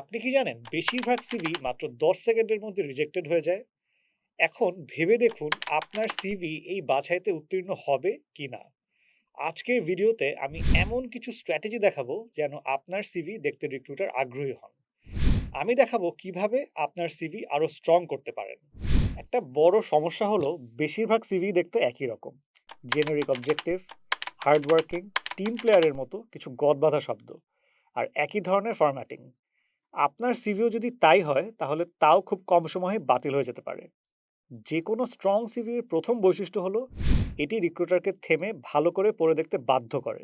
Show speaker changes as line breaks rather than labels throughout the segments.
আপনি কি জানেন বেশিরভাগ সিভি মাত্র ১০ সেকেন্ডের মধ্যে রিজেক্টেড হয়ে যায়? এখন ভেবে দেখুন আপনার সিভি এই বাছাইতে উত্তীর্ণ হবে কিনা। আজকের ভিডিওতে আমি এমন কিছু স্ট্র্যাটেজি দেখাবো যেন আপনার সিভি দেখতে রিক্রুটার আগ্রহী হন। আমি দেখাবো কিভাবে আপনার সিভি আরো স্ট্রং করতে পারেন। একটা বড় সমস্যা হলো বেশিরভাগ সিভি দেখতে একই রকম। Generic objective, hard working, team প্লেয়ারের মতো কিছু গদবাঁধা শব্দ আর একই ধরনের ফরম্যাটিং। আপনার সিভিও যদি তাই হয় তাহলে তাও খুব কম সময়ে বাতিল হয়ে যেতে পারে। যে কোনো স্ট্রং সিভির প্রথম বৈশিষ্ট্য হলো এটি রিক্রুটারকে থেমে ভালো করে পড়ে দেখতে বাধ্য করে।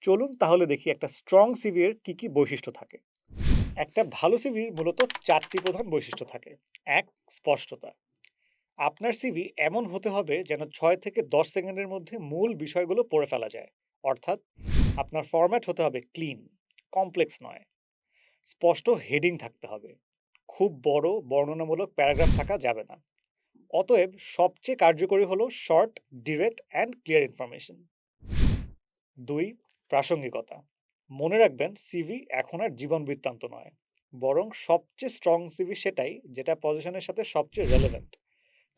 চলুন তাহলে দেখি একটা স্ট্রং সিভির কি কি বৈশিষ্ট্য থাকে। একটা ভালো সিভির মূলত চারটি প্রধান বৈশিষ্ট্য থাকে। এক, স্পষ্টতা। আপনার সিভি এমন হতে হবে যেন 6 থেকে 10 সেকেন্ডের মধ্যে মূল বিষয়গুলো পড়ে ফেলা যায়। অর্থাৎ আপনার ফরম্যাট হতে হবে ক্লিন, কমপ্লেক্স নয়। স্পষ্ট হেডিং থাকতে হবে, খুব বড় বর্ণনামূলক প্যারাগ্রাফ থাকা যাবে না। অতএব সবচেয়ে কার্যকরী হলো short, direct and clear information. দুই, প্রাসঙ্গিকতা। মনে রাখবেন সিভি এখন আর জীবন বৃত্তান্ত নয়, বরং সবচেয়ে স্ট্রং সিভি সেটাই যেটা পজিশনের সাথে সবচেয়ে রেলেভেন্ট।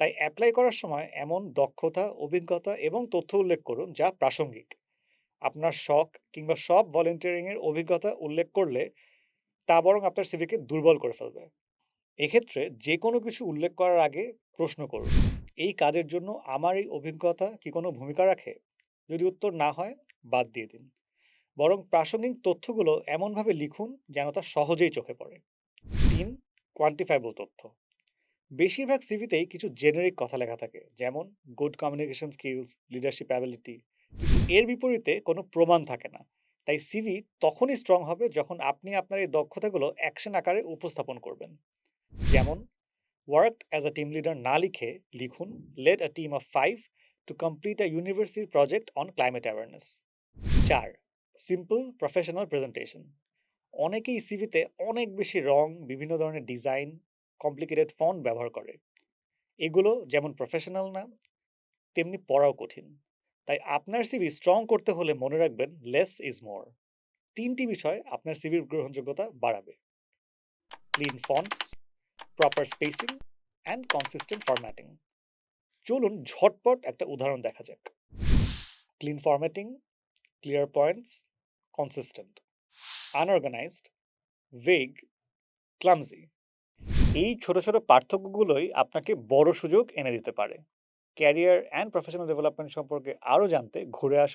তাই অ্যাপ্লাই করার সময় এমন দক্ষতা, অভিজ্ঞতা এবং তথ্য উল্লেখ করুন যা প্রাসঙ্গিক। আপনার শখ কিংবা সব ভলেন্টিয়ারিং এর অভিজ্ঞতা উল্লেখ করলে তা বরং আপনার সিভিকে দুর্বল করে ফেলবে। এক্ষেত্রে যে কোনো কিছু উল্লেখ করার আগে প্রশ্ন করুন, এই কাজের জন্য আমার এই অভিজ্ঞতা কি কোনো ভূমিকা রাখে? যদি উত্তর না হয়, বাদ দিয়ে দিন। বরং প্রাসঙ্গিক তথ্যগুলো এমনভাবে লিখুন যেন তা সহজেই চোখে পড়ে। তিন, কোয়ান্টিফাইবল তথ্য। বেশিরভাগ সিভিতেই কিছু জেনারিক কথা লেখা থাকে, যেমন good communication skills, leadership ability, কিন্তু এর বিপরীতে কোনো প্রমাণ থাকে না। তাই সিভি তখনই স্ট্রং হবে যখন আপনি আপনার এই দক্ষতাগুলো অ্যাকশন আকারে উপস্থাপন করবেন। যেমন, worked as a team leader না লিখে লিখুন led a team of 5 to complete a university project on climate awareness. চার, সিম্পল প্রফেশনাল প্রেজেন্টেশন। অনেকেই সিভিতে অনেক বেশি রং, বিভিন্ন ধরনের ডিজাইন, কমপ্লিকেটেড ফন্ট ব্যবহার করে। এগুলো যেমন প্রফেশনাল না, তেমনি পড়াও কঠিন। তাই আপনার সিভি স্ট্রং করতে হলে মনে রাখবেন লেস ইজ মোর। তিনটি বিষয় আপনার সিভির গ্রহণযোগ্যতা বাড়াবে: clean fonts, proper spacing and consistent formatting. চলুন ঝটপট একটা উদাহরণ দেখা যাক। Clean formatting, clear points, consistent. Unorganised, vague, clumsy. এই ছোট ছোট পার্থক্যগুলোই আপনাকে বড় সুযোগ এনে দিতে পারে। ক্যারিয়ার অ্যান্ড প্রফেশনাল ডেভেলপমেন্ট সম্পর্কে আরও জানতে ঘুরে আসুন